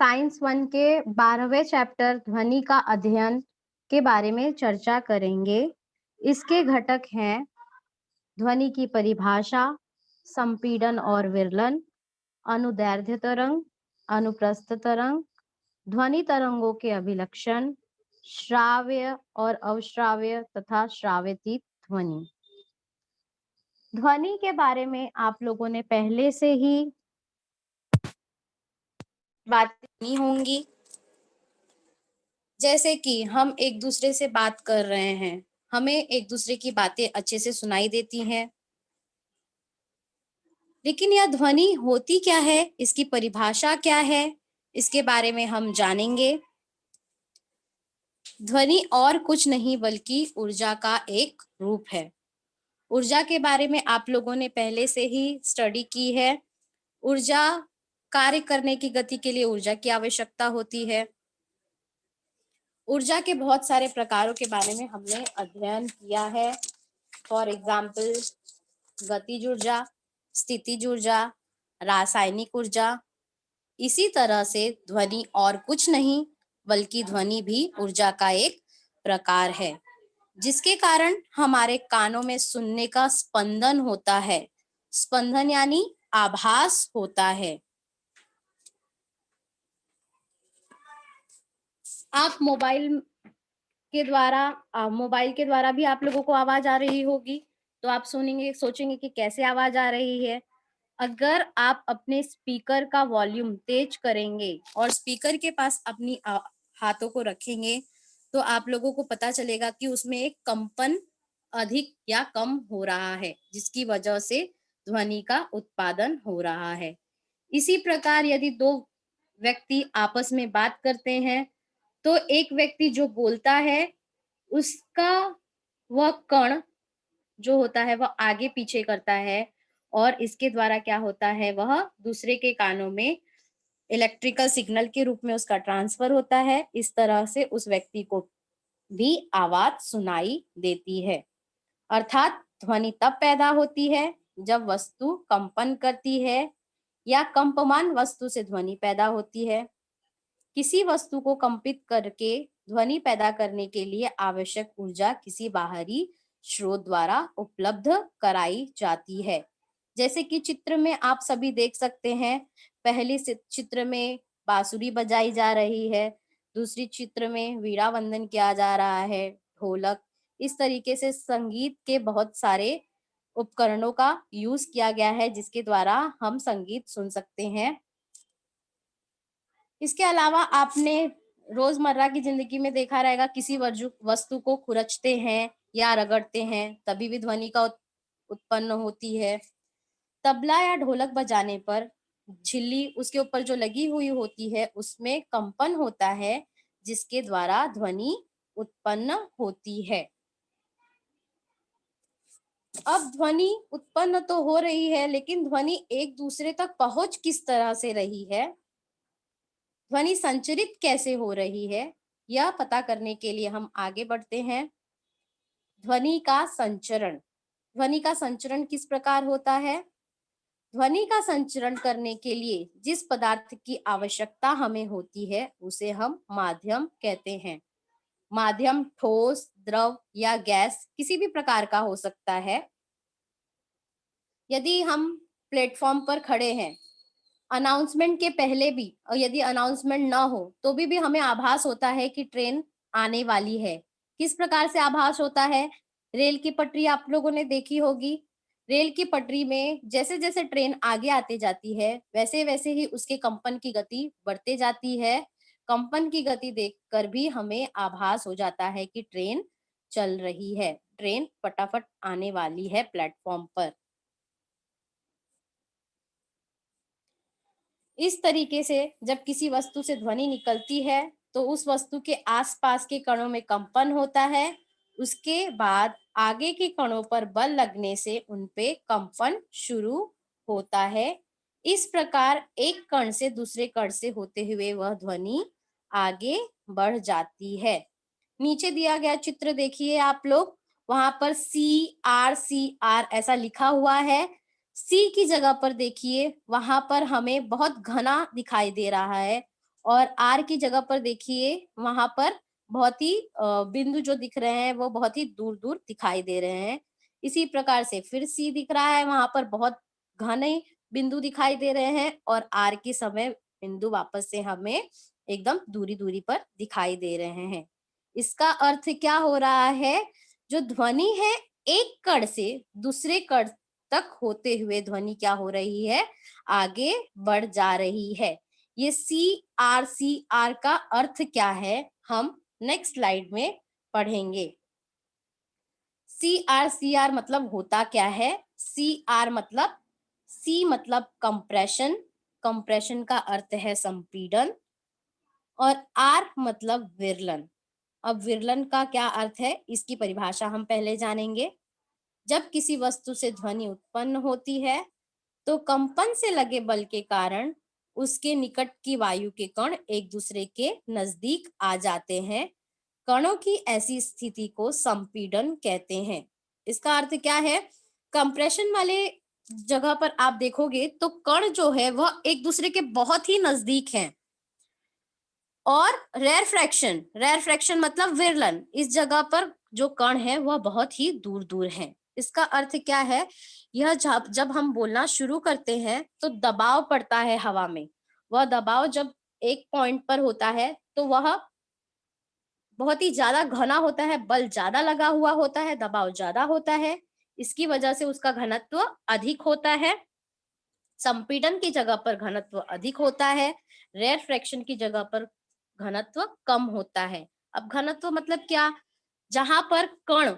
Science 1 के 12वें chapter ध्वनि का अध्ययन के बारे में चर्चा करेंगे। इसके घटक हैं ध्वनि की परिभाषा, संपीड़न और विरलन, अनुदैर्ध्य तरंग, अनुप्रस्थ तरंग, ध्वनि तरंगों के अभिलक्षण, श्राव्य और अवश्राव्य तथा श्राव्यतीत ध्वनि। ध्वनि के बारे में आप लोगों ने पहले से ही बात की होंगी। जैसे कि हम एक दूसरे से बात कर रहे हैं, हमें एक दूसरे की बातें अच्छे से सुनाई देती हैं। लेकिन यह ध्वनि होती क्या है, इसकी परिभाषा क्या है, इसके बारे में हम जानेंगे। ध्वनि और कुछ नहीं बल्कि ऊर्जा का एक रूप है। ऊर्जा के बारे में आप लोगों ने पहले से ही स्टडी की है। ऊर्जा कार्य करने की गति के लिए ऊर्जा की आवश्यकता होती है। ऊर्जा के बहुत सारे प्रकारों के बारे में हमने अध्ययन किया है। फॉर एग्जाम्पल गतिज ऊर्जा, स्थितिज ऊर्जा, रासायनिक ऊर्जा। इसी तरह से ध्वनि और कुछ नहीं बल्कि ध्वनि भी ऊर्जा का एक प्रकार है, जिसके कारण हमारे कानों में सुनने का स्पंदन होता है। स्पंदन यानी आभास होता है। आप मोबाइल के द्वारा भी आप लोगों को आवाज आ रही होगी, तो आप सोचेंगे कि कैसे आवाज आ रही है। अगर आप अपने स्पीकर का वॉल्यूम तेज करेंगे और स्पीकर के पास अपनी हाथों को रखेंगे, तो आप लोगों को पता चलेगा कि उसमें एक कंपन अधिक या कम हो रहा है, जिसकी वजह से ध्वनि का उत्पादन हो रहा है। इसी प्रकार यदि दो व्यक्ति आपस में बात करते हैं, तो एक व्यक्ति जो बोलता है उसका वह कण जो होता है वह आगे पीछे करता है, और इसके द्वारा क्या होता है, वह दूसरे के कानों में इलेक्ट्रिकल सिग्नल के रूप में उसका ट्रांसफर होता है। इस तरह से उस व्यक्ति को भी आवाज सुनाई देती है। अर्थात ध्वनि तब पैदा होती है जब वस्तु कंपन करती है या कंपमान वस्तु से ध्वनि पैदा होती है। किसी वस्तु को कंपित करके ध्वनि पैदा करने के लिए आवश्यक ऊर्जा किसी बाहरी स्रोत द्वारा उपलब्ध कराई जाती है। जैसे कि चित्र में आप सभी देख सकते हैं, पहले चित्र में बांसुरी बजाई जा रही है, दूसरी चित्र में वीणा वंदन किया जा रहा है, ढोलक। इस तरीके से संगीत के बहुत सारे उपकरणों का यूज किया गया है, जिसके द्वारा हम संगीत सुन सकते हैं। इसके अलावा आपने रोजमर्रा की जिंदगी में देखा रहेगा, किसी वस्तु को खुरचते हैं या रगड़ते हैं तभी भी ध्वनि का उत्पन्न होती है। तबला या ढोलक बजाने पर झिल्ली उसके ऊपर जो लगी हुई होती है उसमें कंपन होता है, जिसके द्वारा ध्वनि उत्पन्न होती है। अब ध्वनि उत्पन्न तो हो रही है, लेकिन ध्वनि एक दूसरे तक पहुंच किस तरह से रही है, ध्वनि संचरित कैसे हो रही है, यह पता करने के लिए हम आगे बढ़ते हैं। ध्वनि का संचरण। ध्वनि का संचरण किस प्रकार होता है? ध्वनि का संचरण करने के लिए जिस पदार्थ की आवश्यकता हमें होती है उसे हम माध्यम कहते हैं। माध्यम ठोस, द्रव या गैस किसी भी प्रकार का हो सकता है। यदि हम प्लेटफॉर्म पर खड़े हैं, अनाउंसमेंट के पहले भी, और यदि अनाउंसमेंट ना हो तो भी हमें आभास होता है कि ट्रेन आने वाली है। किस प्रकार से आभास होता है? रेल की पटरी आप लोगों ने देखी होगी। रेल की पटरी में जैसे जैसे ट्रेन आगे आती जाती है, वैसे वैसे ही उसके कंपन की गति बढ़ते जाती है। कंपन की गति देखकर भी हमें आभास हो जाता है कि ट्रेन चल रही है, ट्रेन फटाफट आने वाली है प्लेटफॉर्म पर। इस तरीके से जब किसी वस्तु से ध्वनि निकलती है तो उस वस्तु के आसपास के कणों में कंपन होता है। उसके बाद आगे के कणों पर बल लगने से उन पे कंपन शुरू होता है। इस प्रकार एक कण से दूसरे कण से होते हुए वह ध्वनि आगे बढ़ जाती है। नीचे दिया गया चित्र देखिए आप लोग, वहां पर CR ऐसा लिखा हुआ है। सी की जगह पर देखिए, वहां पर हमें बहुत घना दिखाई दे रहा है और आर की जगह पर देखिए वहां पर बहुत ही बिंदु जो दिख रहे हैं वो बहुत ही दूर दूर दिखाई दे रहे हैं। इसी प्रकार से फिर सी दिख रहा है, वहां पर बहुत घने बिंदु दिखाई दे रहे हैं, और आर के समय बिंदु वापस से हमें एकदम दूरी दूरी पर दिखाई दे रहे हैं। इसका अर्थ क्या हो रहा है, जो ध्वनि है एक कण से दूसरे कण तक होते हुए ध्वनि क्या हो रही है, आगे बढ़ जा रही है। ये CR का अर्थ क्या है, हम नेक्स्ट स्लाइड में पढ़ेंगे। CR मतलब होता क्या है? CR मतलब, C मतलब कंप्रेशन, कंप्रेशन का अर्थ है संपीड़न, और R मतलब विरलन। अब विरलन का क्या अर्थ है, इसकी परिभाषा हम पहले जानेंगे। जब किसी वस्तु से ध्वनि उत्पन्न होती है तो कंपन से लगे बल के कारण उसके निकट की वायु के कण एक दूसरे के नजदीक आ जाते हैं। कणों की ऐसी स्थिति को संपीड़न कहते हैं। इसका अर्थ क्या है, कंप्रेशन वाले जगह पर आप देखोगे तो कण जो है वह एक दूसरे के बहुत ही नजदीक हैं, और रेयर फ्रैक्शन मतलब विरलन, इस जगह पर जो कण है वह बहुत ही दूर दूर है। इसका अर्थ क्या है, यह जब हम बोलना शुरू करते हैं तो दबाव पड़ता है हवा में। वह दबाव जब एक पॉइंट पर होता है तो वह बहुत ही ज्यादा घना होता है, बल ज्यादा लगा हुआ होता है, दबाव ज्यादा होता है, इसकी वजह से उसका घनत्व अधिक होता है। संपीड़न की जगह पर घनत्व अधिक होता है, रेयर फ्रैक्शन की जगह पर घनत्व कम होता है। अब घनत्व मतलब क्या, जहां पर कण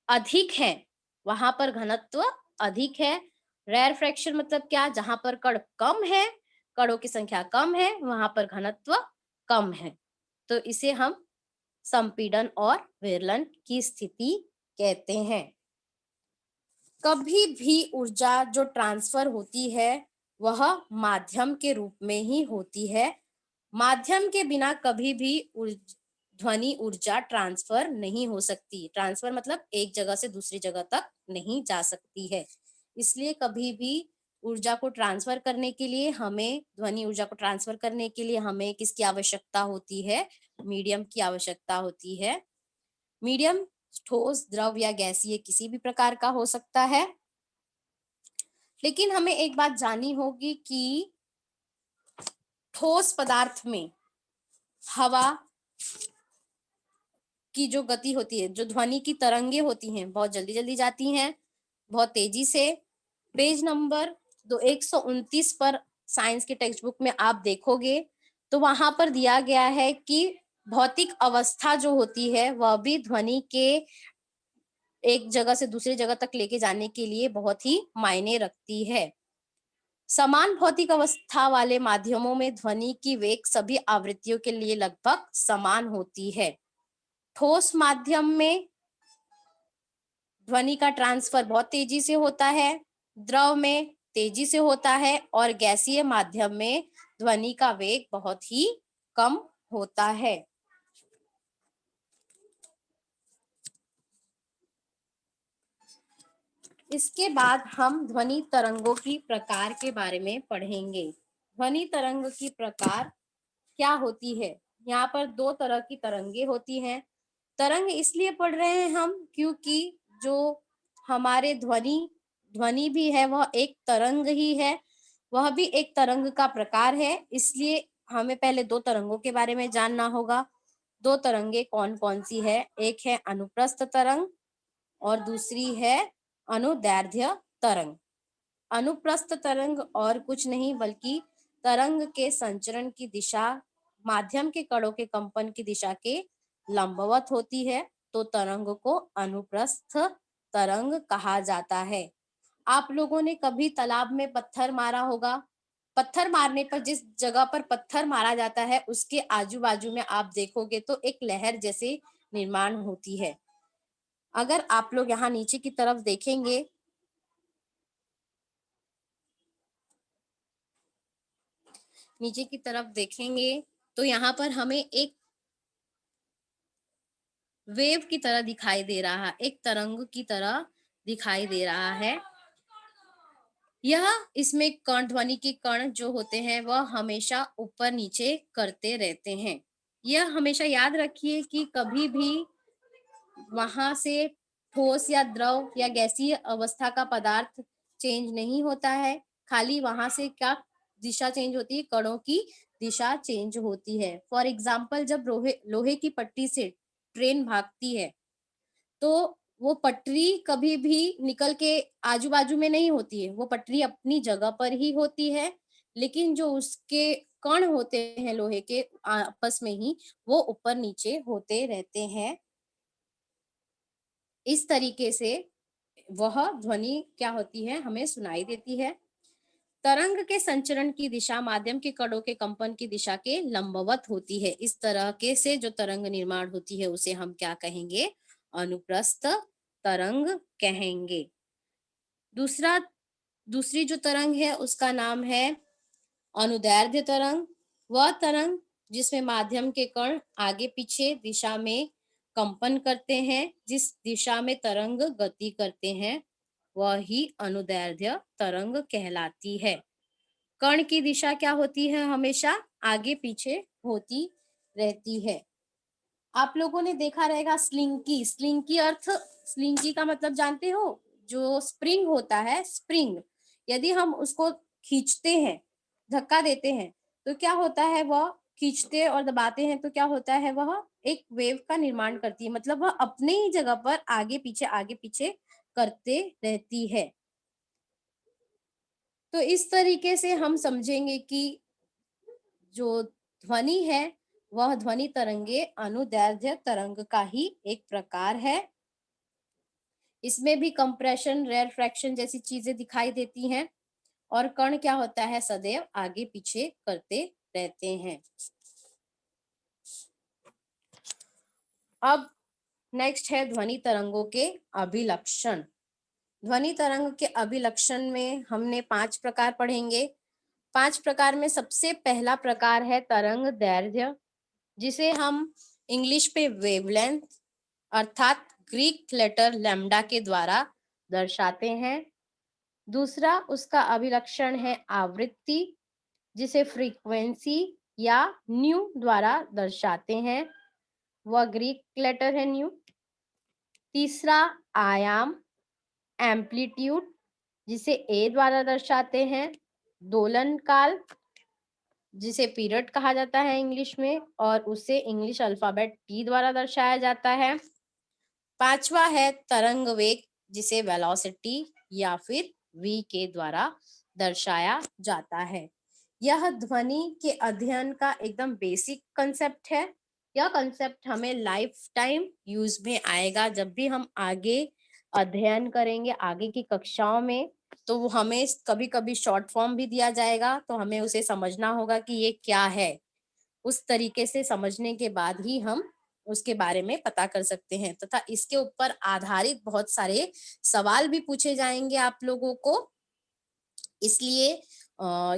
अधिक है वहां पर घनत्व अधिक है। रेयर फ्रैक्शन मतलब क्या, जहां पर कण कम है, कणों की संख्या कम है, वहां पर घनत्व कम है। तो इसे हम संपीड़न और विरलन की स्थिति कहते हैं। कभी भी ऊर्जा जो ट्रांसफर होती है वह माध्यम के रूप में ही होती है। माध्यम के बिना कभी भी ध्वनि ऊर्जा ट्रांसफर नहीं हो सकती। ट्रांसफर मतलब एक जगह से दूसरी जगह तक नहीं जा सकती है। इसलिए कभी भी ऊर्जा को ट्रांसफर करने के लिए हमें, ध्वनि ऊर्जा को ट्रांसफर करने के लिए हमें किसकी आवश्यकता होती है, मीडियम की आवश्यकता होती है। मीडियम ठोस, द्रव या गैसीय किसी भी प्रकार का हो सकता है। लेकिन हमें एक बात जाननी होगी कि ठोस पदार्थ में हवा की जो गति होती है, जो ध्वनि की तरंगे होती हैं, बहुत जल्दी जल्दी जाती हैं, बहुत तेजी से। पेज नंबर 129 पर साइंस के टेक्स्ट बुक में आप देखोगे तो वहां पर दिया गया है कि भौतिक अवस्था जो होती है वह भी ध्वनि के एक जगह से दूसरी जगह तक लेके जाने के लिए बहुत ही मायने रखती है। समान भौतिक अवस्था वाले माध्यमों में ध्वनि की वेग सभी आवृत्तियों के लिए लगभग समान होती है। ठोस माध्यम में ध्वनि का ट्रांसफर बहुत तेजी से होता है, द्रव में तेजी से होता है, और गैसीय माध्यम में ध्वनि का वेग बहुत ही कम होता है। इसके बाद हम ध्वनि तरंगों की प्रकार के बारे में पढ़ेंगे। ध्वनि तरंग की प्रकार क्या होती है, यहाँ पर दो तरह की तरंगे होती हैं। तरंग इसलिए पढ़ रहे हैं हम क्योंकि जो हमारे ध्वनि ध्वनि भी है वह एक तरंग ही है, वह भी एक तरंग का प्रकार है। इसलिए हमें पहले दो तरंगों के बारे में जानना होगा। दो तरंगे कौन कौन सी है, एक है अनुप्रस्थ तरंग और दूसरी है अनुदैर्ध्य तरंग। अनुप्रस्थ तरंग और कुछ नहीं बल्कि तरंग के संचरण की दिशा माध्यम के कणों के कंपन की दिशा के लंबवत होती है, तो तरंग को अनुप्रस्थ तरंग कहा जाता है। आप लोगों ने कभी तालाब में पत्थर मारा होगा। पत्थर मारने पर जिस जगह पर पत्थर मारा जाता है उसके आजू बाजू में आप देखोगे तो एक लहर जैसे निर्माण होती है। अगर आप लोग यहाँ नीचे की तरफ देखेंगे तो यहाँ पर हमें एक वेव की तरह दिखाई दे रहा है, एक तरंग की तरह दिखाई दे रहा है। यह इसमें कण, ध्वनि के कण जो होते हैं वह हमेशा ऊपर नीचे करते रहते हैं। यह हमेशा याद रखिए कि कभी भी वहां से ठोस या द्रव या गैसीय अवस्था का पदार्थ चेंज नहीं होता है, खाली वहां से क्या दिशा चेंज होती है, कणों की दिशा चेंज होती है। फॉर एग्जाम्पल, जब लोहे लोहे की पट्टी से ट्रेन भागती है तो वो पटरी कभी भी निकल के आजू बाजू में नहीं होती है, वो पटरी अपनी जगह पर ही होती है, लेकिन जो उसके कण होते हैं लोहे के आपस में ही वो ऊपर नीचे होते रहते हैं। इस तरीके से वह ध्वनि क्या होती है, हमें सुनाई देती है। तरंग के संचरण की दिशा माध्यम के कणों के कंपन की दिशा के लंबवत होती है। इस तरह के से जो तरंग निर्माण होती है उसे हम क्या कहेंगे, अनुप्रस्थ तरंग कहेंगे। दूसरा दूसरी जो तरंग है उसका नाम है अनुदैर्ध्य तरंग। वह तरंग जिसमें माध्यम के कण आगे पीछे दिशा में कंपन करते हैं, जिस दिशा में तरंग गति करते हैं वह ही अनुदैर्ध्य तरंग कहलाती है। कण की दिशा क्या होती है, हमेशा आगे पीछे होती रहती है। आप लोगों ने देखा रहेगा स्लिंकी, स्लिंकी अर्थ, स्लिंकी का मतलब जानते हो, जो स्प्रिंग होता है, स्प्रिंग यदि हम उसको खींचते हैं, धक्का देते हैं तो क्या होता है, वह खींचते और दबाते हैं तो क्या होता है, वह एक वेव का निर्माण करती है, मतलब वह अपने ही जगह पर आगे पीछे करते रहती है। तो इस तरीके से हम समझेंगे कि जो ध्वनि है वह ध्वनि तरंगे अनुदैर्ध्य तरंग का ही एक प्रकार है। इसमें भी कंप्रेशन, रेरफैक्शन जैसी चीजें दिखाई देती हैं और कण क्या होता है, सदैव आगे पीछे करते रहते हैं। अब नेक्स्ट है ध्वनि तरंगों के अभिलक्षण। ध्वनि तरंग के अभिलक्षण में हमने 5 प्रकार पढ़ेंगे। 5 प्रकार में सबसे पहला प्रकार है तरंग दैर्ध्य, जिसे हम इंग्लिश पे वेवलेंथ अर्थात ग्रीक लेटर लैम्डा के द्वारा दर्शाते हैं। दूसरा उसका अभिलक्षण है आवृत्ति, जिसे फ्रीक्वेंसी या न्यू द्वारा दर्शाते हैं, वह ग्रीक लेटर है न्यू। तीसरा आयाम, एम्पलीट्यूड, जिसे ए द्वारा दर्शाते हैं। दोलन काल, जिसे पीरियड कहा जाता है इंग्लिश में, और उसे इंग्लिश अल्फाबेट टी द्वारा दर्शाया जाता है। पांचवा है तरंग वेग, जिसे वेलोसिटी या फिर वी के द्वारा दर्शाया जाता है। यह ध्वनि के अध्ययन का एकदम बेसिक कंसेप्ट है। यह कंसेप्ट हमें लाइफ टाइम यूज में आएगा, जब भी हम आगे अध्ययन करेंगे आगे की कक्षाओं में, तो वो हमें कभी कभी शॉर्ट फॉर्म भी दिया जाएगा, तो हमें उसे समझना होगा कि ये क्या है। उस तरीके से समझने के बाद ही हम उसके बारे में पता कर सकते हैं, तथा इसके ऊपर आधारित बहुत सारे सवाल भी पूछे जाएंगे आप लोगों को। इसलिए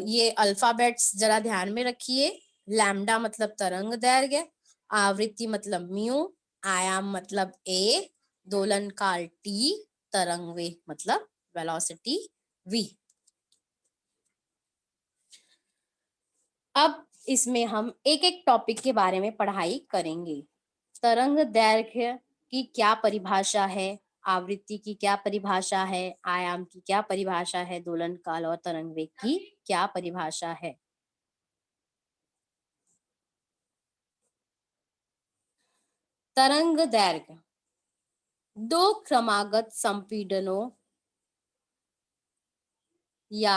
ये अल्फाबेट्स जरा ध्यान में रखिए। लैम्डा मतलब तरंग दैर्घ्य, आवृत्ति मतलब म्यू, आयाम मतलब ए, दोलन काल टी, तरंग वेग मतलब वेलोसिटी वी। अब इसमें हम एक एक टॉपिक के बारे में पढ़ाई करेंगे। तरंग दैर्घ्य की क्या परिभाषा है, आवृत्ति की क्या परिभाषा है, आयाम की क्या परिभाषा है, दोलन काल और तरंग वेग की क्या परिभाषा है। तरंग दैर्घ्य दो क्रमागत संपीड़नों या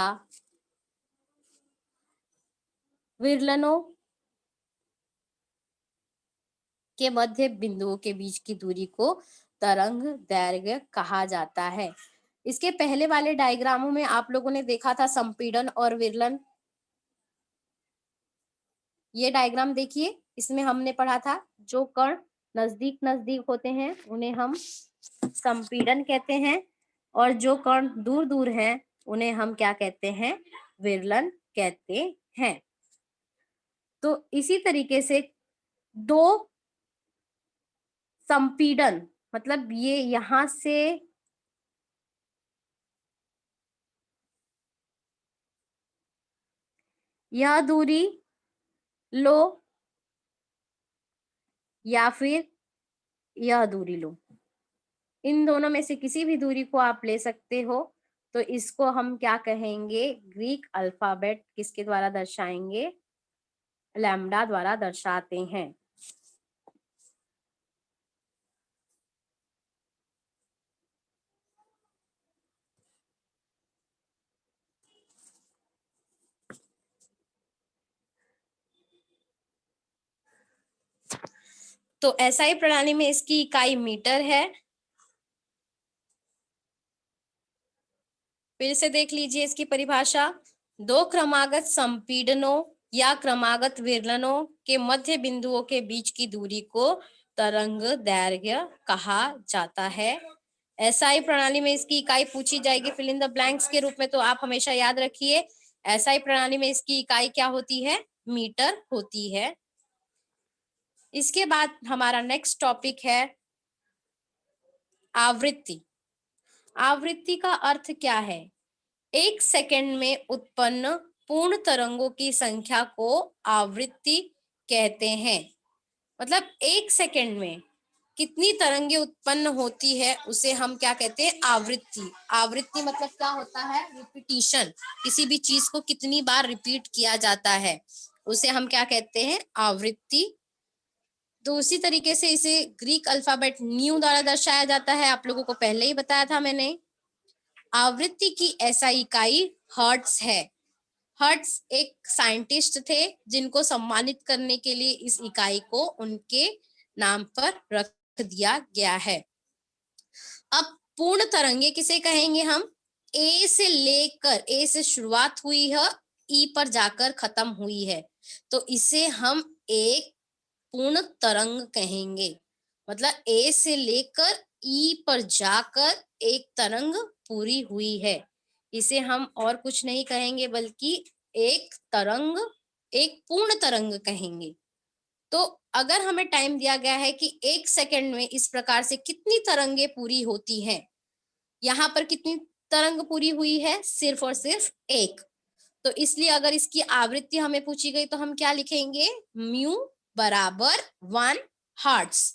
विरलनों के मध्य बिंदुओं के बीच की दूरी को तरंग दैर्घ्य कहा जाता है। इसके पहले वाले डायग्रामों में आप लोगों ने देखा था संपीड़न और विरलन। ये डायग्राम देखिए, इसमें हमने पढ़ा था जो कण नजदीक नजदीक होते हैं उन्हें हम संपीड़न कहते हैं, और जो कण दूर दूर हैं उन्हें हम क्या कहते हैं, विरलन कहते हैं। तो इसी तरीके से दो संपीड़न, मतलब ये यहां से, यह दूरी लो या फिर यह दूरी लो, इन दोनों में से किसी भी दूरी को आप ले सकते हो। तो इसको हम क्या कहेंगे, ग्रीक अल्फाबेट किसके द्वारा दर्शाएंगे, लैम्डा द्वारा दर्शाते हैं। तो एसआई प्रणाली में इसकी इकाई मीटर है। फिर से देख लीजिए इसकी परिभाषा, दो क्रमागत संपीड़नों या क्रमागत विरलनों के मध्य बिंदुओं के बीच की दूरी को तरंग दैर्घ्य कहा जाता है। एसआई प्रणाली में इसकी इकाई पूछी जाएगी फिल इन द ब्लैंक्स के रूप में, तो आप हमेशा याद रखिए एसआई प्रणाली में इसकी इकाई क्या होती है, मीटर होती है। इसके बाद हमारा नेक्स्ट टॉपिक है आवृत्ति। आवृत्ति का अर्थ क्या है, एक सेकंड में उत्पन्न पूर्ण तरंगों की संख्या को आवृत्ति कहते हैं। मतलब एक सेकंड में कितनी तरंगे उत्पन्न होती है उसे हम क्या कहते हैं, आवृत्ति। आवृत्ति मतलब क्या होता है, रिपीटिशन, किसी भी चीज को कितनी बार रिपीट किया जाता है उसे हम क्या कहते हैं, आवृत्ति। दूसरी तरीके से इसे ग्रीक अल्फाबेट न्यू द्वारा दर्शाया जाता है, आप लोगों को पहले ही बताया था मैंने। आवृत्ति की ऐसा इकाई हर्ट्ज है। हर्ट्ज एक साइंटिस्ट थे जिनको सम्मानित करने के लिए इस इकाई को उनके नाम पर रख दिया गया है। अब पूर्ण तरंगे किसे कहेंगे हम, ए से लेकर, ए से शुरुआत हुई है, ई पर जाकर खत्म हुई है, तो इसे हम एक पूर्ण तरंग कहेंगे। मतलब ए से लेकर ई पर जाकर एक तरंग पूरी हुई है, इसे हम और कुछ नहीं कहेंगे बल्कि एक तरंग, एक पूर्ण तरंग कहेंगे। तो अगर हमें टाइम दिया गया है कि एक सेकंड में इस प्रकार से कितनी तरंगे पूरी होती हैं, यहाँ पर कितनी तरंग पूरी हुई है, सिर्फ और सिर्फ एक। तो इसलिए अगर इसकी आवृत्ति हमें पूछी गई तो हम क्या लिखेंगे, म्यू बराबर 1 हर्ट्ज।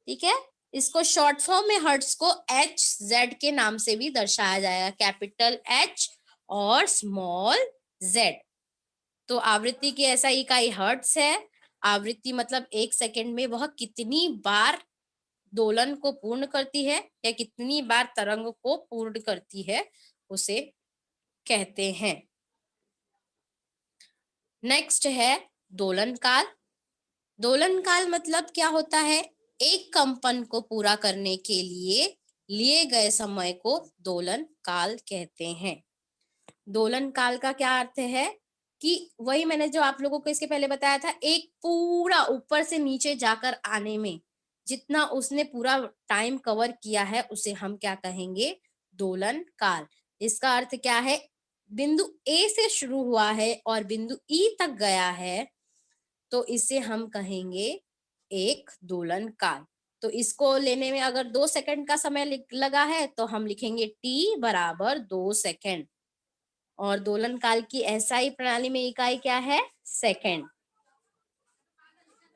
ठीक है, इसको शॉर्ट फॉर्म में हर्ट्ज को एच जेड के नाम से भी दर्शाया जाएगा, कैपिटल एच और स्मॉल जेड। तो आवृत्ति की ऐसा इकाई हर्ट्ज है। आवृत्ति मतलब एक सेकंड में वह कितनी बार दोलन को पूर्ण करती है या कितनी बार तरंग को पूर्ण करती है उसे कहते हैं। नेक्स्ट है दोलन काल। दोलन काल मतलब क्या होता है, एक कंपन को पूरा करने के लिए गए समय को दोलन काल कहते हैं। दोलन काल का क्या अर्थ है कि वही मैंने जो आप लोगों को इसके पहले बताया था, एक पूरा ऊपर से नीचे जाकर आने में जितना उसने पूरा टाइम कवर किया है उसे हम क्या कहेंगे, दोलन काल। इसका अर्थ क्या है, बिंदु ए से शुरू हुआ है और बिंदु ई तक गया है, तो इसे हम कहेंगे एक दोलन काल। तो इसको लेने में अगर 2 सेकंड का समय लगा है तो हम लिखेंगे t बराबर 2 सेकंड। और दोलन काल की एसआई प्रणाली में इकाई क्या है, सेकंड।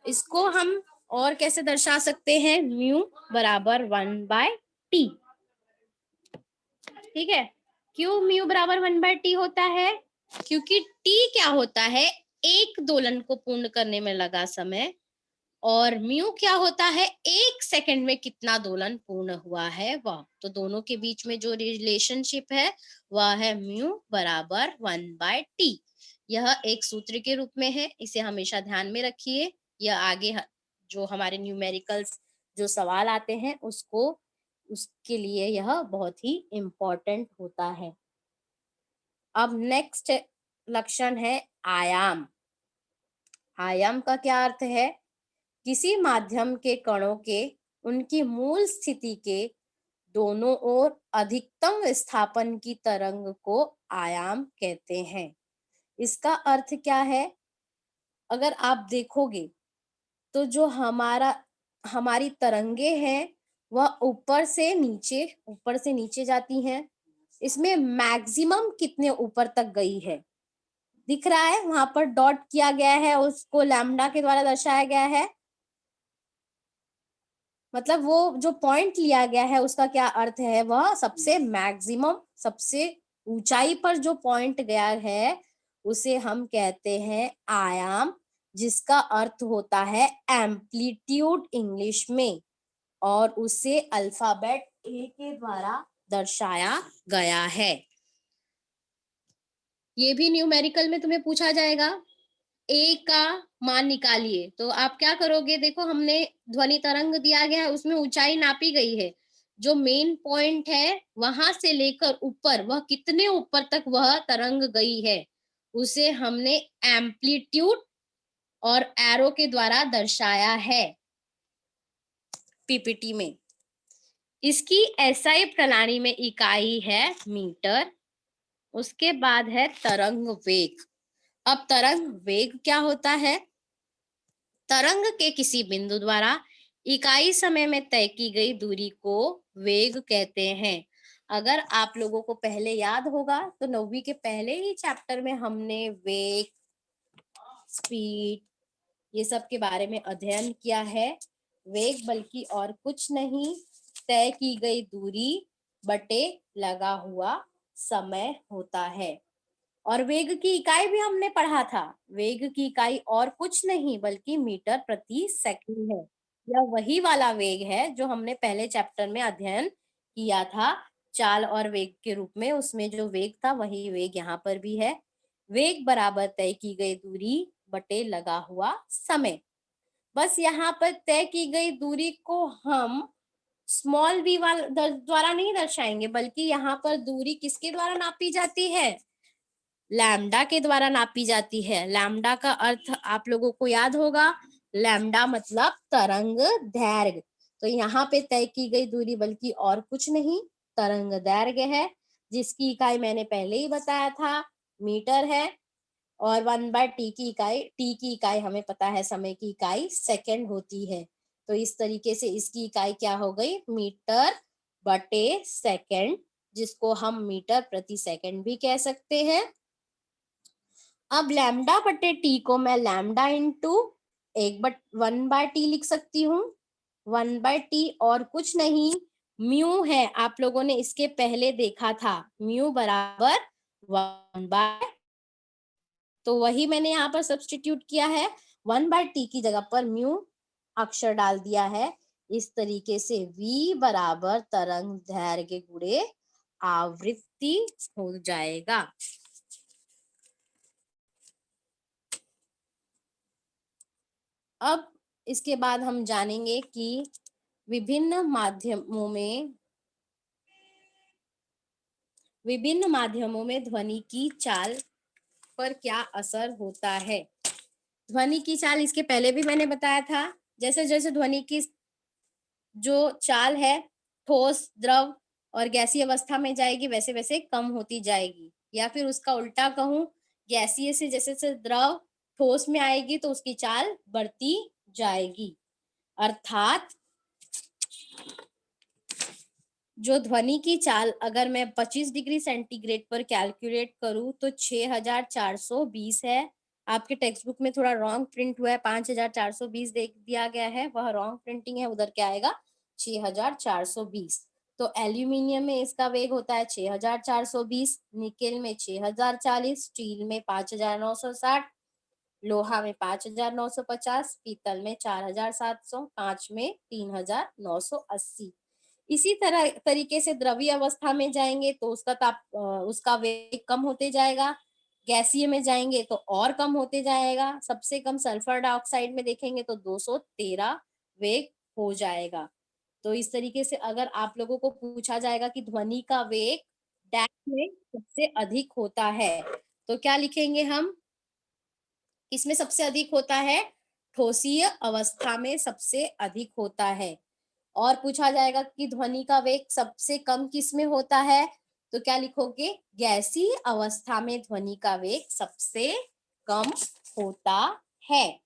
इसको हम और कैसे दर्शा सकते हैं, म्यू बराबर 1/t। ठीक है, क्यों म्यू बराबर 1/t होता है, क्योंकि t क्या होता है, एक दोलन को पूर्ण करने में लगा समय, और म्यू क्या होता है, एक सेकंड में कितना दोलन पूर्ण हुआ है वह। तो दोनों के बीच में जो रिलेशनशिप है वह है म्यू बराबर 1/t। यह एक सूत्र के रूप में है, इसे हमेशा ध्यान में रखिए। यह आगे जो हमारे न्यूमेरिकल्स जो सवाल आते हैं उसके लिए यह बहुत ही इम्पोर्टेंट होता है। अब नेक्स्ट लक्षण है आयाम। आयाम का क्या अर्थ है, किसी माध्यम के कणों के उनकी मूल स्थिति के दोनों ओर अधिकतम विस्थापन की तरंग को आयाम कहते हैं। इसका अर्थ क्या है, अगर आप देखोगे तो जो हमारी तरंगे हैं वह ऊपर से नीचे जाती हैं। इसमें मैक्सिमम कितने ऊपर तक गई है, दिख रहा है, वहां पर डॉट किया गया है, उसको लैम्डा के द्वारा दर्शाया गया है। मतलब वो जो पॉइंट लिया गया है उसका क्या अर्थ है, वह सबसे मैक्सिमम, सबसे ऊंचाई पर जो पॉइंट गया है उसे हम कहते हैं आयाम, जिसका अर्थ होता है एम्पलीट्यूड इंग्लिश में, और उसे अल्फाबेट ए के द्वारा दर्शाया गया है। ये भी न्यूमेरिकल में तुम्हें पूछा जाएगा। ए का मान निकालिए, तो आप क्या करोगे, देखो हमने ध्वनि तरंग दिया गया है, उसमें ऊंचाई नापी गई है, जो मेन पॉइंट है वहां से लेकर ऊपर, वह कितने ऊपर तक वह तरंग गई है, उसे हमने एम्पलीट्यूड और एरो के द्वारा दर्शाया है पीपीटी में। इसकी एसआई प्रणाली में इकाई है मीटर। उसके बाद है तरंग वेग। अब तरंग वेग क्या होता है, तरंग के किसी बिंदु द्वारा इकाई समय में तय की गई दूरी को वेग कहते हैं। अगर आप लोगों को पहले याद होगा तो 9वीं के पहले ही चैप्टर में हमने वेग, स्पीड, ये सब के बारे में अध्ययन किया है। वेग बल्कि और कुछ नहीं, तय की गई दूरी बटे लगा हुआ समय होता है। और वेग की इकाई भी हमने पढ़ा था, वेग की इकाई और कुछ नहीं बल्कि मीटर प्रति सेकंड है। यह वही वाला वेग है जो हमने पहले चैप्टर में अध्ययन किया था, चाल और वेग के रूप में, उसमें जो वेग था वही वेग यहाँ पर भी है। वेग बराबर तय की गई दूरी बटे लगा हुआ समय। बस यहाँ पर तय की गई दूरी को हम स्मॉल v द्वारा नहीं दर्शाएंगे, बल्कि यहाँ पर दूरी किसके द्वारा नापी जाती है, लैम्डा के द्वारा नापी जाती है। लैम्डा का अर्थ आप लोगों को याद होगा, लैम्डा मतलब तरंग दैर्घ्य। तो यहाँ पे तय की गई दूरी बल्कि और कुछ नहीं, तरंग दैर्घ्य है, जिसकी इकाई मैंने पहले ही बताया था, मीटर है। और 1/t की इकाई, t की इकाई हमें पता है, समय की इकाई सेकंड होती है। तो इस तरीके से इसकी इकाई क्या हो गई, मीटर बटे सेकंड, जिसको हम मीटर प्रति सेकंड भी कह सकते हैं। अब लैम्डा बटे टी को मैं लैम्डा इंटू 1/टी लिख सकती हूँ। 1/टी और कुछ नहीं, म्यू है। आप लोगों ने इसके पहले देखा था, म्यू बराबर 1/, तो वही मैंने यहाँ पर सब्स्टिट्यूट किया है, 1/टी की जगह पर म्यू अक्षर डाल दिया है। इस तरीके से v बराबर तरंग दैर्घ्य गुणे आवृत्ति हो जाएगा। अब इसके बाद हम जानेंगे कि विभिन्न माध्यमों में ध्वनि की चाल पर क्या असर होता है। ध्वनि की चाल इसके पहले भी मैंने बताया था, जैसे जैसे ध्वनि की जो चाल है ठोस, द्रव और गैसीय अवस्था में जाएगी वैसे वैसे कम होती जाएगी, या फिर उसका उल्टा कहूं, गैसीय से जैसे जैसे द्रव ठोस में आएगी तो उसकी चाल बढ़ती जाएगी। अर्थात जो ध्वनि की चाल अगर मैं 25 डिग्री सेंटीग्रेड पर कैलकुलेट करूं तो 6420 है। आपके टेक्स्ट बुक में थोड़ा रॉन्ग प्रिंट हुआ है, 5420 देख दिया गया है, वह रॉन्ग प्रिंटिंग है, उधर क्या आएगा 6420। तो एल्यूमिनियम में इसका वेग होता है 6420, निकेल में 6040, स्टील में 5960, लोहा में 5950, पीतल में 4700, कांच में 3980। इसी तरह तरीके से द्रवीय अवस्था में जाएंगे तो उसका वेग कम होते जाएगा, गैसीय में जाएंगे तो और कम होते जाएगा। सबसे कम सल्फर डाइऑक्साइड में देखेंगे तो 213 वेग हो जाएगा। तो इस तरीके से अगर आप लोगों को पूछा जाएगा कि ध्वनि का वेग डैश में सबसे अधिक होता है, तो क्या लिखेंगे हम, किसमें सबसे अधिक होता है, ठोसीय अवस्था में सबसे अधिक होता है। और पूछा जाएगा कि ध्वनि का वेग सबसे कम किस में होता है, तो क्या लिखोगे, गैसीय अवस्था में ध्वनि का वेग सबसे कम होता है।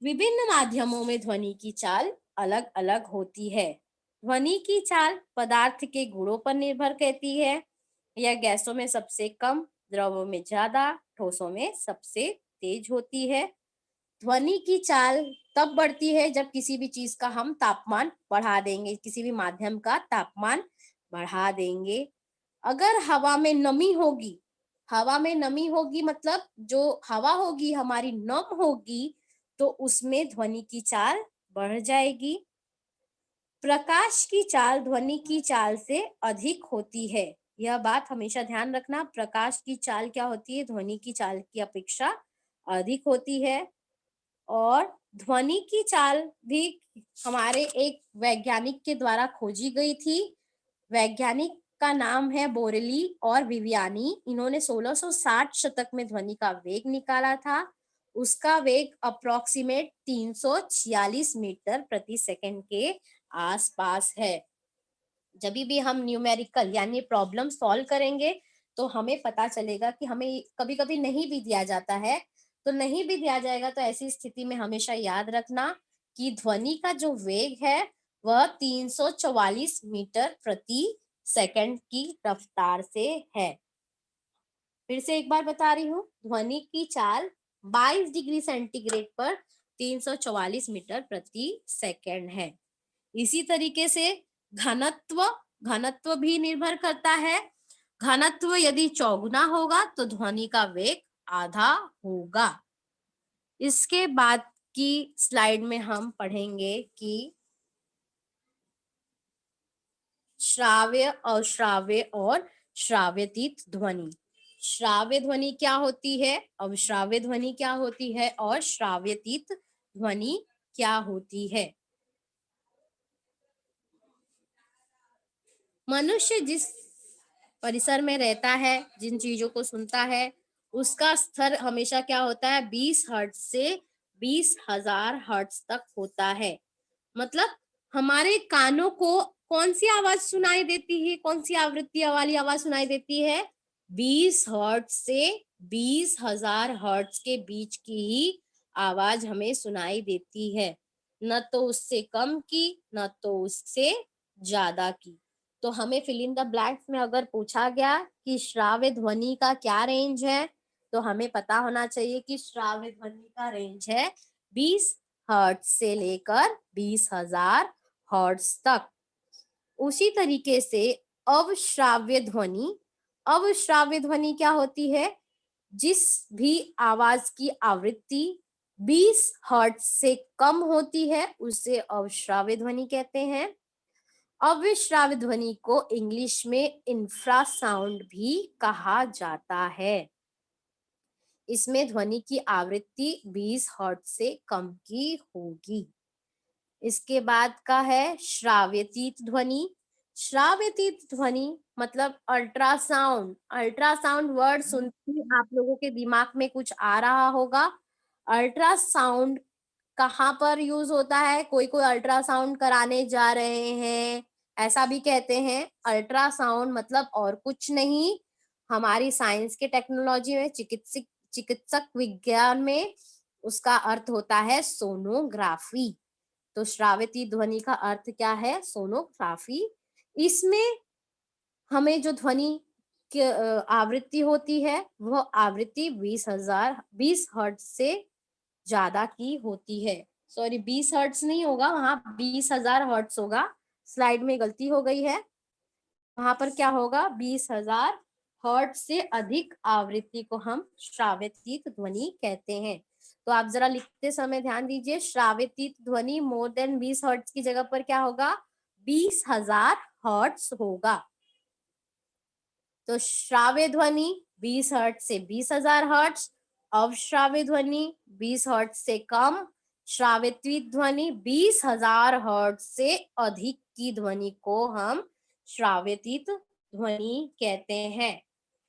विभिन्न माध्यमों में ध्वनि की चाल अलग अलग होती है। ध्वनि की चाल पदार्थ के गुणों पर निर्भर करती है। यह गैसों में सबसे कम, द्रवों में ज्यादा, ठोसों में सबसे तेज होती है। ध्वनि की चाल तब बढ़ती है जब किसी भी चीज का हम तापमान बढ़ा देंगे, किसी भी माध्यम का तापमान बढ़ा देंगे। अगर हवा में नमी होगी मतलब जो हवा होगी हमारी नम होगी, तो उसमें ध्वनि की चाल बढ़ जाएगी। प्रकाश की चाल ध्वनि की चाल से अधिक होती है। यह बात हमेशा ध्यान रखना, प्रकाश की चाल क्या होती है, ध्वनि की चाल की अपेक्षा अधिक होती है। और ध्वनि की चाल भी हमारे एक वैज्ञानिक के द्वारा खोजी गई थी। वैज्ञानिक का नाम है बोरेली और विवियानी। इन्होंने 1660 शतक में ध्वनि का वेग निकाला था। उसका वेग अप्रोक्सीमेट 346 मीटर प्रति सेकंड के आसपास है। जब भी हम न्यूमेरिकल यानी प्रॉब्लम सॉल्व करेंगे तो हमें पता चलेगा कि हमें कभी कभी नहीं भी दिया जाता है, तो नहीं भी दिया जाएगा तो ऐसी स्थिति में हमेशा याद रखना कि ध्वनि का जो वेग है वह 344 मीटर प्रति सेकंड की रफ्तार से है। फिर से एक बार बता रही हूँ, ध्वनि की चाल 22 डिग्री सेंटीग्रेड पर 344 मीटर प्रति सेकंड है। इसी तरीके से घनत्व घनत्व भी निर्भर करता है। घनत्व यदि चौगुना होगा तो ध्वनि का वेग आधा होगा। इसके बाद की स्लाइड में हम पढ़ेंगे कि श्राव्य, अश्राव्य और श्राव्यतीत ध्वनि। श्राव्य ध्वनि क्या होती है, अश्राव्य ध्वनि क्या होती है और श्राव्यतीत ध्वनि क्या होती है। मनुष्य जिस परिसर में रहता है, जिन चीजों को सुनता है, उसका स्तर हमेशा क्या होता है, 20 हर्ट्ज से 20,000 हर्ट्ज तक होता है। मतलब हमारे कानों को कौन सी आवाज सुनाई देती है, कौन सी आवृत्ति वाली आवाज सुनाई देती है, 20 हर्ट्ज से 20,000 हर्ट्ज के बीच की ही आवाज हमें सुनाई देती है, न तो उससे कम की न तो उससे ज्यादा की। तो हमें फिल इन द ब्लैंक्स में अगर पूछा गया कि श्राव्य ध्वनि का क्या रेंज है, तो हमें पता होना चाहिए कि श्राव्य ध्वनि का रेंज है 20 हर्ट्ज से लेकर 20,000 हर्ट्ज तक। उसी तरीके से अवश्राव्य ध्वनि, अवश्राव्य ध्वनि क्या होती है, जिस भी आवाज की आवृत्ति 20 हर्ट्ज से कम होती है उसे अवश्राव्य ध्वनि कहते हैं। अविश्राव्य ध्वनि को इंग्लिश में इंफ्रासाउंड भी कहा जाता है। इसमें ध्वनि की आवृत्ति 20 हर्ट्ज से कम की होगी। इसके बाद का है श्राव्यतीत ध्वनि। श्राव्यतीत ध्वनि मतलब अल्ट्रासाउंड। अल्ट्रासाउंड वर्ड सुनते ही आप लोगों के दिमाग में कुछ आ रहा होगा। अल्ट्रासाउंड कहाँ पर यूज होता है, कोई कोई अल्ट्रासाउंड कराने जा रहे हैं ऐसा भी कहते हैं। अल्ट्रासाउंड मतलब और कुछ नहीं, हमारी साइंस के टेक्नोलॉजी में, चिकित्सक विज्ञान में उसका अर्थ होता है सोनोग्राफी। तो श्राव्यती ध्वनि का अर्थ क्या है, सोनोग्राफी। इसमें हमें जो ध्वनि की आवृत्ति होती है वह आवृत्ति 20 हर्ट्ज से ज्यादा की होती है। सॉरी 20 हर्ट्ज नहीं होगा, वहां 20,000 हर्ट्ज होगा, स्लाइड में गलती हो गई है। वहां पर क्या होगा, 20,000 हर्ट्ज से अधिक आवृत्ति को हम श्राव्यतीत ध्वनि कहते हैं। तो आप जरा लिखते समय ध्यान दीजिए, श्राव्यतीत ध्वनि मोर देन 20 हर्ट्ज की जगह पर क्या होगा, 20,000 हर्ट्ज होगा। तो श्राव्य ध्वनि 20 हर्ट्ज से 20,000 हर्ट्ज, अवश्राव्य ध्वनि 20 हर्ट्ज से कम, श्राव्यतीत ध्वनि 20,000 हर्ट्ज से अधिक की ध्वनि को हम श्राव्यतीत ध्वनि कहते हैं।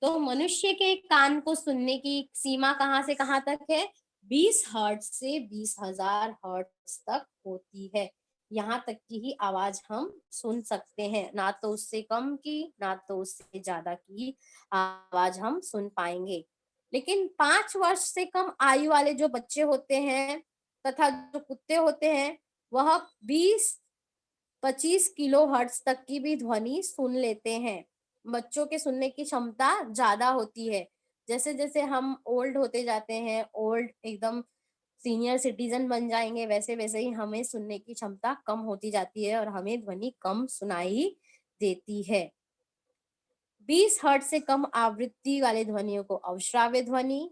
तो मनुष्य के कान को सुनने की सीमा कहाँ से कहाँ तक है, 20 हर्ट्ज से 20,000 हर्ट्ज तक होती है। यहाँ तक की ही आवाज हम सुन सकते हैं, ना तो उससे कम की ना तो उससे ज्यादा की आवाज हम सुन पाएंगे। लेकिन 5 वर्ष से कम आयु वाले जो बच्चे होते हैं तथा जो कुत्ते होते हैं वह 20-25 किलो हर्ट्ज तक की भी ध्वनि सुन लेते हैं। बच्चों के सुनने की क्षमता ज्यादा होती है। जैसे जैसे हम ओल्ड होते जाते हैं, ओल्ड एकदम सीनियर सिटीजन बन जाएंगे, वैसे वैसे ही हमें सुनने की क्षमता कम होती जाती है और हमें ध्वनि कम सुनाई देती है। 20 हर्ट्ज से कम आवृत्ति वाले ध्वनियों को अवश्राव्य ध्वनि।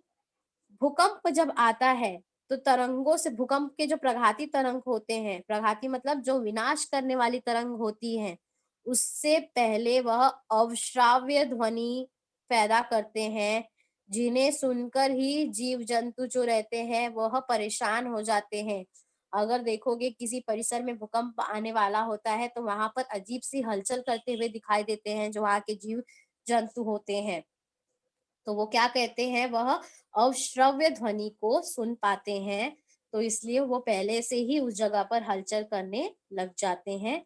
भूकंप जब आता है तो तरंगों से, भूकंप के जो प्रघाती तरंग होते हैं, प्रघाती मतलब जो विनाश करने वाली तरंग होती हैं, उससे पहले वह अवश्राव्य ध्वनि पैदा करते हैं, जिन्हें सुनकर ही जीव जंतु जो रहते हैं वह परेशान हो जाते हैं। अगर देखोगे किसी परिसर में भूकंप आने वाला होता है तो वहां पर अजीब सी हलचल करते हुए दिखाई देते हैं जो वहां के जीव जंतु होते हैं, तो वो क्या कहते हैं, वह अवश्रव्य ध्वनि को सुन पाते हैं, तो इसलिए वो पहले से ही उस जगह पर हलचल करने लग जाते हैं।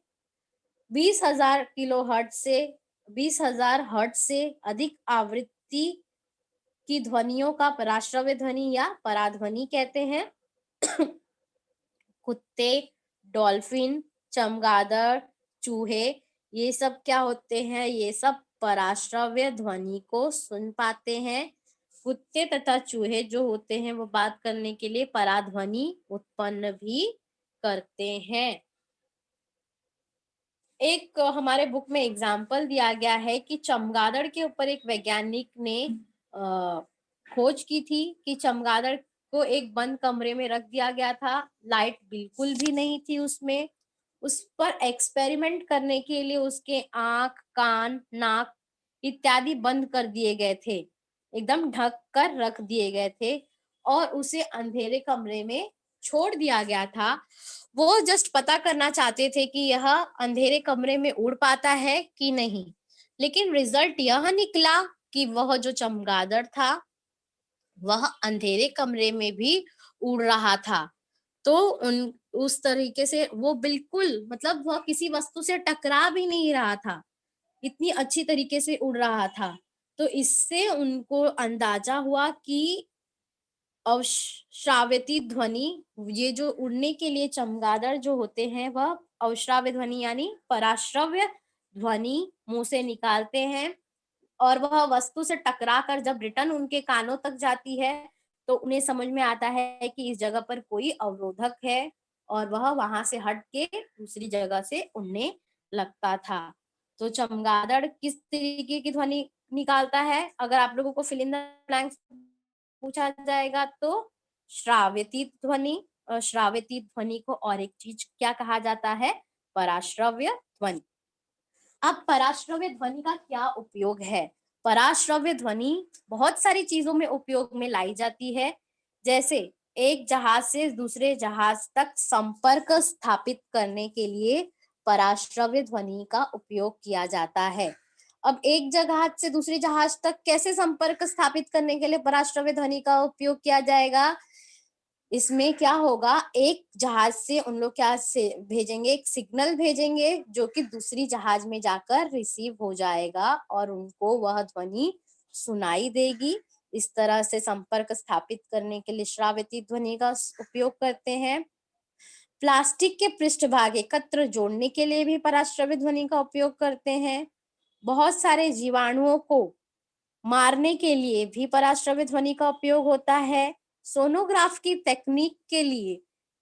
20,000 किलो हर्ट्ज से 20,000 हर्ट्ज से अधिक आवृत्ति की ध्वनियों का पराश्रव्य ध्वनि या पराध्वनि कहते हैं। कुत्ते, डॉल्फिन, चमगादड़, चूहे, ये सब क्या होते हैं, ये सब पराश्रव्य ध्वनि को सुन पाते हैं। कुत्ते तथा चूहे जो होते हैं वो बात करने के लिए पराध्वनि उत्पन्न भी करते हैं। एक हमारे बुक में एग्जाम्पल दिया गया है कि चमगादड़ के ऊपर एक वैज्ञानिक ने खोज की थी कि चमगादड़ को एक बंद कमरे में रख दिया गया था, लाइट बिल्कुल भी नहीं थी उसमें। उस पर एक्सपेरिमेंट करने के लिए उसके आंख, कान, नाक इत्यादि बंद कर दिए गए थे, एकदम ढक कर रख दिए गए थे और उसे अंधेरे कमरे में छोड़ दिया गया था। वो जस्ट पता करना चाहते थे कि यह अंधेरे कमरे में उड़ पाता है कि नहीं, लेकिन रिजल्ट यह निकला कि वह जो चमगादड़ था वह अंधेरे कमरे में भी उड़ रहा था। तो उन उस तरीके से वो बिल्कुल, मतलब वह किसी वस्तु से टकरा भी नहीं रहा था, इतनी अच्छी तरीके से उड़ रहा था। तो इससे उनको अंदाजा हुआ कि अवश्राव्यती ध्वनि, ये जो उड़ने के लिए चमगादड़ जो होते हैं वह अवश्राव्य ध्वनि यानी पराश्रव्य ध्वनि मुंह से निकालते हैं, और वह वस्तु से टकरा कर जब रिटर्न उनके कानों तक जाती है तो उन्हें समझ में आता है कि इस जगह पर कोई अवरोधक है और वह वहां से हट के दूसरी जगह से उड़ने लगता था। तो चमगादड़ किस तरीके की ध्वनि निकालता है, अगर आप लोगों को फिल इन द ब्लैंक्स पूछा जाएगा तो श्राव्यती ध्वनि। श्राव्यती ध्वनि को और एक चीज क्या कहा जाता है, पराश्रव्य ध्वनि। अब पराश्रव्य ध्वनि का क्या उपयोग है? पराश्रव्य ध्वनि बहुत सारी चीजों में उपयोग में लाई जाती है, जैसे एक जहाज से दूसरे जहाज तक संपर्क स्थापित करने के लिए पराश्रव्य ध्वनि का उपयोग किया जाता है। अब एक जहाज से दूसरे जहाज तक कैसे संपर्क स्थापित करने के लिए पराश्रव्य ध्वनि का उपयोग किया जाएगा? इसमें क्या होगा, एक जहाज से उन लोग क्या से भेजेंगे, एक सिग्नल भेजेंगे जो कि दूसरी जहाज में जाकर रिसीव हो जाएगा और उनको वह ध्वनि सुनाई देगी। इस तरह से संपर्क स्थापित करने के लिए श्राव्यती ध्वनि का उपयोग करते हैं। प्लास्टिक के पृष्ठभाग एकत्र जोड़ने के लिए भी पराश्रव्य ध्वनि का उपयोग करते हैं। बहुत सारे जीवाणुओं को मारने के लिए भी पराश्रव्य ध्वनि का उपयोग होता है। सोनोग्राफ की तकनीक के लिए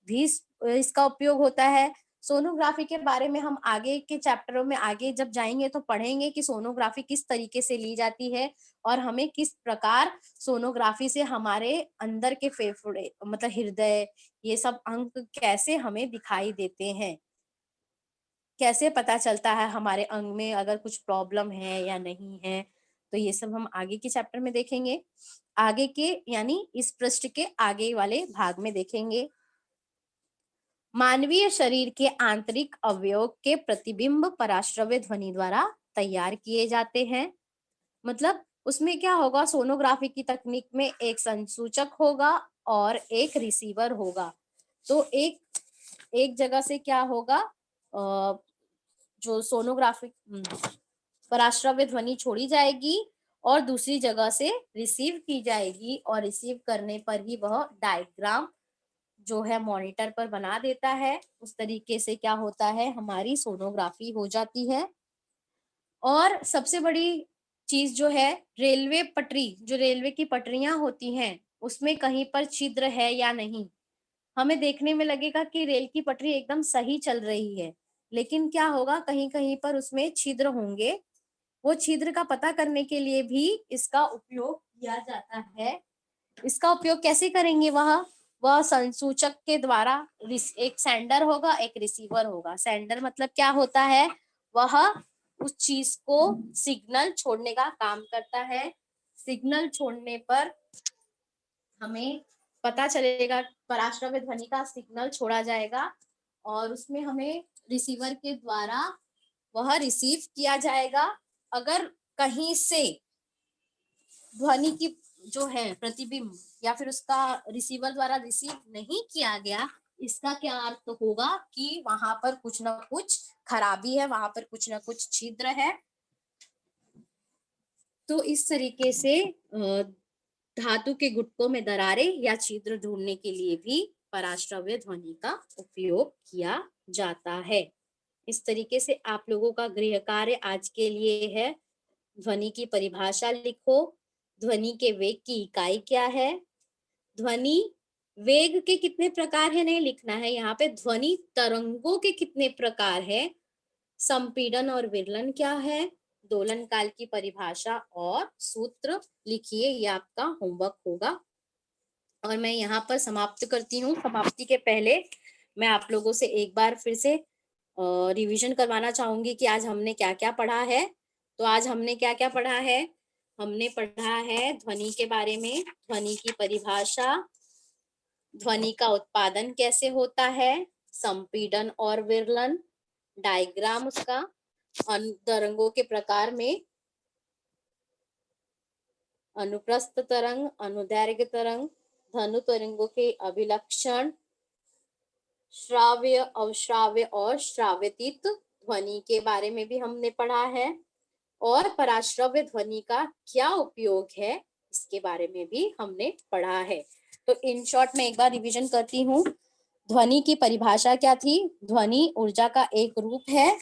भी इसका उपयोग होता है। सोनोग्राफी के बारे में हम आगे के चैप्टरों में आगे जब जाएंगे तो पढ़ेंगे कि सोनोग्राफी किस तरीके से ली जाती है और हमें किस प्रकार सोनोग्राफी से हमारे अंदर के फेफड़े, मतलब हृदय, ये सब अंग कैसे हमें दिखाई देते हैं, कैसे पता चलता है हमारे अंग में अगर कुछ प्रॉब्लम है या नहीं है। तो ये सब हम आगे के चैप्टर में देखेंगे, आगे के यानी इस पृष्ठ के आगे वाले भाग में देखेंगे। मानवीय शरीर के आंतरिक अवयव के प्रतिबिंब पराश्रव्य ध्वनि द्वारा तैयार किए जाते हैं। मतलब उसमें क्या होगा, सोनोग्राफी की तकनीक में एक संसूचक होगा और एक रिसीवर होगा। तो एक जगह से क्या होगा, जो सोनोग्राफी पराश्रव्य ध्वनि छोड़ी जाएगी और दूसरी जगह से रिसीव की जाएगी, और रिसीव करने पर ही वह डायग्राम जो है मॉनिटर पर बना देता है। उस तरीके से क्या होता है, हमारी सोनोग्राफी हो जाती है। और सबसे बड़ी चीज जो है, रेलवे पटरी, जो रेलवे की पटरियां होती हैं, उसमें कहीं पर छिद्र है या नहीं। हमें देखने में लगेगा कि रेल की पटरी एकदम सही चल रही है, लेकिन क्या होगा, कहीं कहीं पर उसमें छिद्र होंगे। वो छिद्र का पता करने के लिए भी इसका उपयोग किया जाता है। इसका उपयोग कैसे करेंगे? वह संसूचक के द्वारा, एक सेंडर होगा, एक रिसीवर होगा। सेंडर मतलब क्या होता है? वह उस चीज को सिग्नल छोड़ने का काम करता है। सिग्नल छोड़ने पर हमें पता चलेगा, पराश्रव्य ध्वनि का सिग्नल छोड़ा जाएगा और उसमें हमें रिसीवर के द्वारा वह रिसीव किया जाएगा। अगर कहीं से ध्वनि की जो है प्रतिबिंब या फिर उसका रिसीवर द्वारा रिसीव नहीं किया गया, इसका क्या अर्थ होगा कि वहां पर कुछ ना कुछ खराबी है, वहां पर कुछ ना कुछ छिद्र है। तो इस तरीके से धातु के गुटकों में दरारें या छिद्र ढूंढने के लिए भी पराश्रव्य ध्वनि का उपयोग किया जाता है। इस तरीके से आप लोगों का गृह कार्य आज के लिए है, ध्वनि की परिभाषा लिखो। ध्वनि के वेग की इकाई क्या है? ध्वनि वेग के कितने प्रकार है नहीं लिखना है यहाँ पे, ध्वनि तरंगों के कितने प्रकार है, संपीड़न और विरलन क्या है, दोलन काल की परिभाषा और सूत्र लिखिए। ये आपका होमवर्क होगा और मैं यहाँ पर समाप्त करती हूँ। समाप्ति के पहले मैं आप लोगों से एक बार फिर से रिवीजन करवाना चाहूंगी कि आज हमने क्या क्या पढ़ा है। तो आज हमने क्या क्या पढ़ा है? हमने पढ़ा है ध्वनि के बारे में, ध्वनि की परिभाषा, ध्वनि का उत्पादन कैसे होता है, संपीड़न और विरलन, डायग्राम उसका, तरंगों के प्रकार में अनुप्रस्थ तरंग, अनुदैर्घ्य तरंग, धनु तरंगों के अभिलक्षण, श्राव्य, अवश्राव्य और श्राव्यतीत ध्वनि के बारे में भी हमने पढ़ा है और पराश्रव्य ध्वनि का क्या उपयोग है इसके बारे में भी हमने पढ़ा है। तो इन शॉर्ट में एक बार रिवीजन करती हूँ। ध्वनि की परिभाषा क्या थी? ध्वनि ऊर्जा का एक रूप है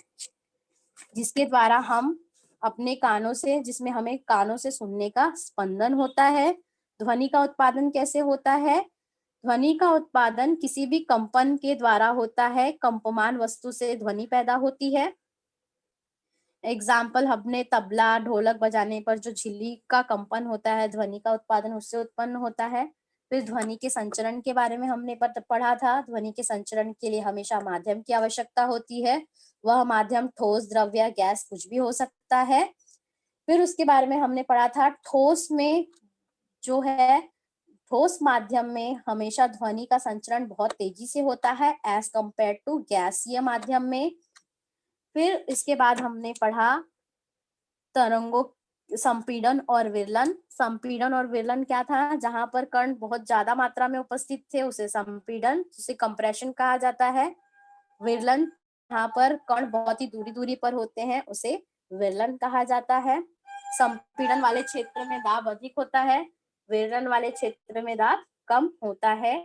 जिसके द्वारा हम अपने कानों से, जिसमें हमें कानों से सुनने का स्पंदन होता है। ध्वनि का उत्पादन कैसे होता है? ध्वनि का उत्पादन किसी भी कंपन के द्वारा होता है। कंपमान वस्तु से ध्वनि पैदा होती है। एग्जाम्पल, हमने तबला ढोलक बजाने पर जो झिल्ली का कंपन होता है, ध्वनि का उत्पादन उससे उत्पन्न होता है। फिर ध्वनि के संचरण के बारे में हमने पढ़ा था। ध्वनि के संचरण के लिए हमेशा माध्यम की आवश्यकता होती है। वह माध्यम ठोस, द्रव्य, गैस कुछ भी हो सकता है। फिर उसके बारे में हमने पढ़ा था, ठोस में जो है, ठोस माध्यम में हमेशा ध्वनि का संचरण बहुत तेजी से होता है एज कंपेयर टू गैसीय माध्यम में। फिर इसके बाद हमने पढ़ा तरंगों, संपीड़न और विरलन। संपीड़न और विरलन क्या था? जहां पर कण बहुत ज्यादा मात्रा में उपस्थित थे उसे संपीड़न, जिसे कंप्रेशन कहा जाता है। विरलन, जहां पर कण बहुत ही दूरी दूरी पर होते हैं उसे विरलन कहा जाता है। संपीड़न वाले क्षेत्र में दाब अधिक होता है, विरलन वाले क्षेत्र में दाब कम होता है।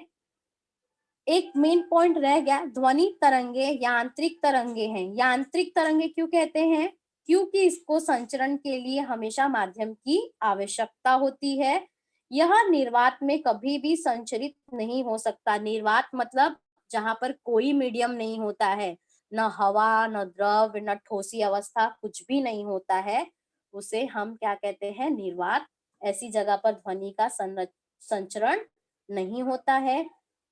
एक मेन पॉइंट रह गया, ध्वनि तरंगे यांत्रिक तरंगे हैं। यांत्रिक तरंगे क्यों कहते हैं? क्योंकि इसको संचरण के लिए हमेशा माध्यम की आवश्यकता होती है। यह निर्वात में कभी भी संचरित नहीं हो सकता। निर्वात मतलब जहां पर कोई मीडियम नहीं होता है, न हवा, न द्रव, न ठोसी अवस्था, कुछ भी नहीं होता है, उसे हम क्या कहते हैं? निर्वात। ऐसी जगह पर ध्वनि का संचरण नहीं होता है।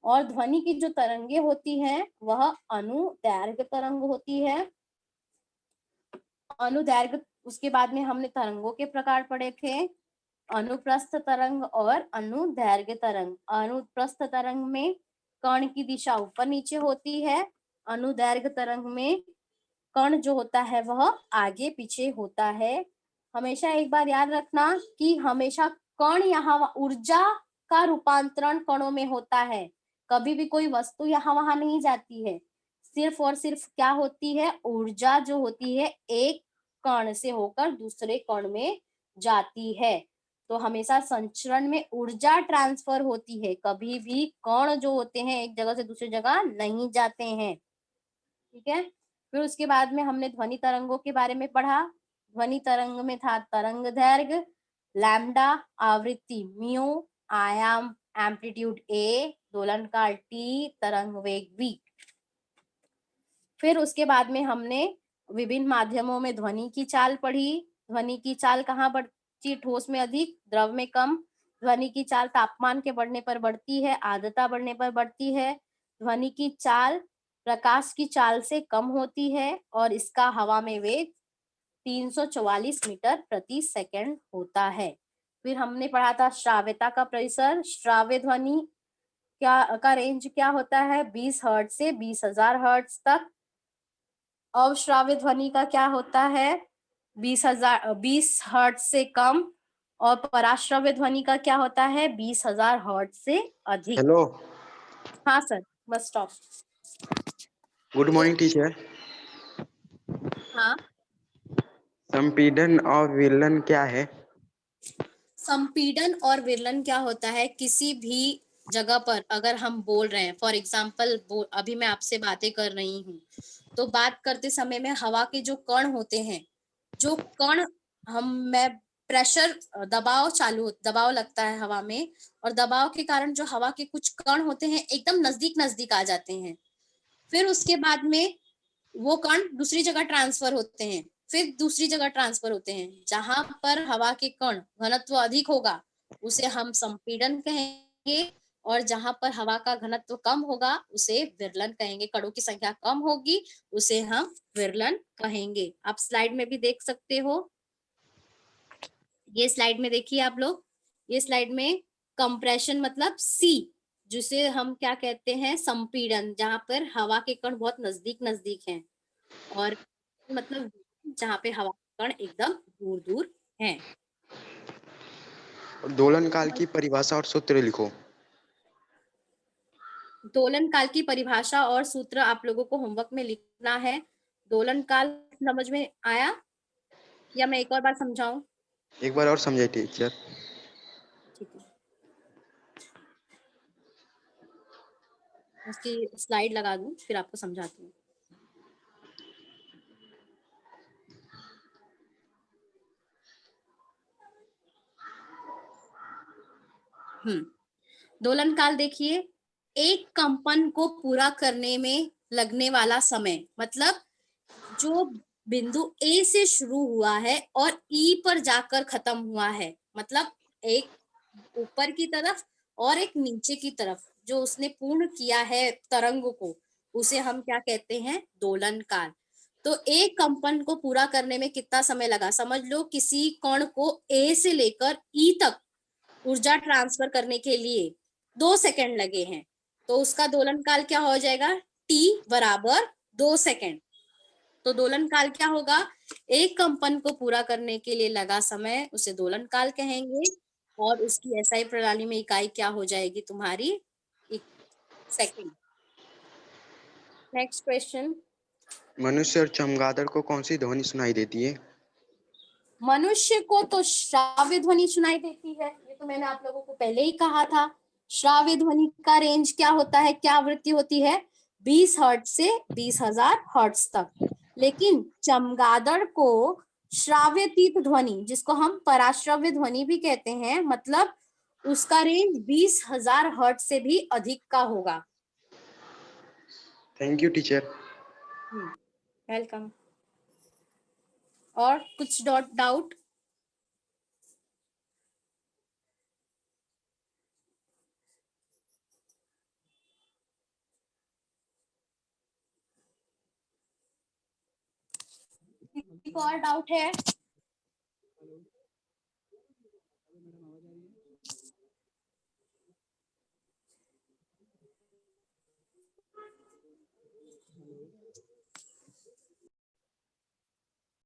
और ध्वनि की जो तरंगे होती हैं वह अनुदैर्घ्य तरंग होती है। अनुदैर्घ्य, उसके बाद में हमने तरंगों के प्रकार पढ़े थे, अनुप्रस्थ तरंग और अनुदैर्घ्य तरंग। अनुप्रस्थ तरंग में कण की दिशा ऊपर नीचे होती है। अनुदैर्घ्य तरंग में कण जो होता है वह आगे पीछे होता है। हमेशा एक बार याद रखना कि हमेशा कण यहाँ ऊर्जा का रूपांतरण कणों में होता है। कभी भी कोई वस्तु यहाँ वहां नहीं जाती है, सिर्फ और सिर्फ क्या होती है? ऊर्जा जो होती है एक कण से होकर दूसरे कण में जाती है। तो हमेशा संचरण में ऊर्जा ट्रांसफर होती है, कभी भी कण जो होते हैं एक जगह से दूसरी जगह नहीं जाते हैं। ठीक है। फिर उसके बाद में हमने ध्वनि तरंगों के बारे में पढ़ा। ध्वनि तरंग में था तरंग दैर्घ्य, लैम्डा आवृत्ति म्यू, आयाम एम्पलीट्यूड ए, दोलन काल टी, तरंग वेग v। फिर उसके बाद में हमने विभिन्न माध्यमों में ध्वनि की चाल पढ़ी। ध्वनि की चाल कहाँ बढ़ती? ठोस में अधिक, द्रव में कम। ध्वनि की चाल तापमान के बढ़ने पर बढ़ती है, आर्द्रता बढ़ने पर बढ़ती है। ध्वनि की चाल प्रकाश की चाल से कम होती है और इसका हवा में वेग 344 मीटर प्रति सेकंड होता है। फिर हमने पढ़ा था श्राव्यता का परिसर। श्राव्य ध्वनि का रेंज क्या होता है? 20 हर्ट्ज से 20,000 हर्ट्ज तक। अवश्राव्य ध्वनि का क्या होता है? 20 हर्ट्ज से कम। और पराश्रव्य ध्वनि का क्या होता है? 20,000 हर्ट्ज से अधिक। हेलो, हाँ sir, bus stop. Good morning teacher. हाँ, संपीड़न और विलयन क्या है? संपीड़न और विरलन क्या होता है? किसी भी जगह पर अगर हम बोल रहे हैं, फॉर एग्जाम्पल अभी मैं आपसे बातें कर रही हूँ, तो बात करते समय में हवा के जो कण होते हैं, जो कण मैं प्रेशर दबाव लगता है हवा में, और दबाव के कारण जो हवा के कुछ कण होते हैं एकदम नजदीक नजदीक आ जाते हैं। फिर उसके बाद में वो कण दूसरी जगह ट्रांसफर होते हैं, फिर दूसरी जगह ट्रांसफर होते हैं। जहां पर हवा के कण घनत्व अधिक होगा उसे हम संपीड़न कहेंगे, और जहां पर हवा का घनत्व कम होगा उसे विरलन कहेंगे। कणों की संख्या कम होगी उसे हम विरलन कहेंगे। आप स्लाइड में भी देख सकते हो, ये स्लाइड में देखिए आप लोग, ये स्लाइड में कंप्रेशन मतलब सी, जिसे हम क्या कहते हैं? संपीड़न, जहां पर हवा के कण बहुत नजदीक नजदीक हैं, और मतलब जहाँ पे हवा के कण एकदम दूर दूर हैं। दोलन काल की परिभाषा और सूत्र लिखो। दोलन काल की परिभाषा और सूत्र आप लोगों को होमवर्क में लिखना है। दोलन काल समझ में आया या मैं एक और बार समझाऊं? एक बार और समझाइए टीचर। ठीक है, उसकी स्लाइड लगा दूं फिर आपको समझाती हूँ। दोलन काल देखिए, एक कंपन को पूरा करने में लगने वाला समय, मतलब जो बिंदु ए से शुरू हुआ है और ई पर जाकर खत्म हुआ है, मतलब एक ऊपर की तरफ और एक नीचे की तरफ जो उसने पूर्ण किया है तरंग को, उसे हम क्या कहते हैं? दोलन काल। तो एक कंपन को पूरा करने में कितना समय लगा? समझ लो किसी कण को ए से लेकर ई तक ऊर्जा ट्रांसफर करने के लिए 2 सेकंड लगे हैं, तो उसका दोलन काल क्या हो जाएगा? टी बराबर 2 सेकंड। तो दोलन काल क्या होगा? एक कंपन को पूरा करने के लिए लगा समय उसे दोलन काल कहेंगे, और उसकी एसआई प्रणाली में इकाई क्या हो जाएगी तुम्हारी? सेकंड। Next question. मनुष्य और चमगादड़ को कौन सी ध्वनि सुनाई देती है? मनुष्य को तो श्राव्य ध्वनि सुनाई देती है, ये तो मैंने आप लोगों को पहले ही कहा था। श्राव्य ध्वनि का रेंज क्या होता है, क्या आवृत्ति होती है? 20 हर्ट्ज से 20,000 हर्ट्ज तक। लेकिन चमगादड़ को श्राव्यतीत ध्वनि, जिसको हम पराश्रव्य ध्वनि भी कहते हैं, मतलब उसका रेंज 20,000 हर्ट्ज से भी अधिक का होगा। Thank you teacher. वेलकम। और कुछ डाउट? और डाउट है?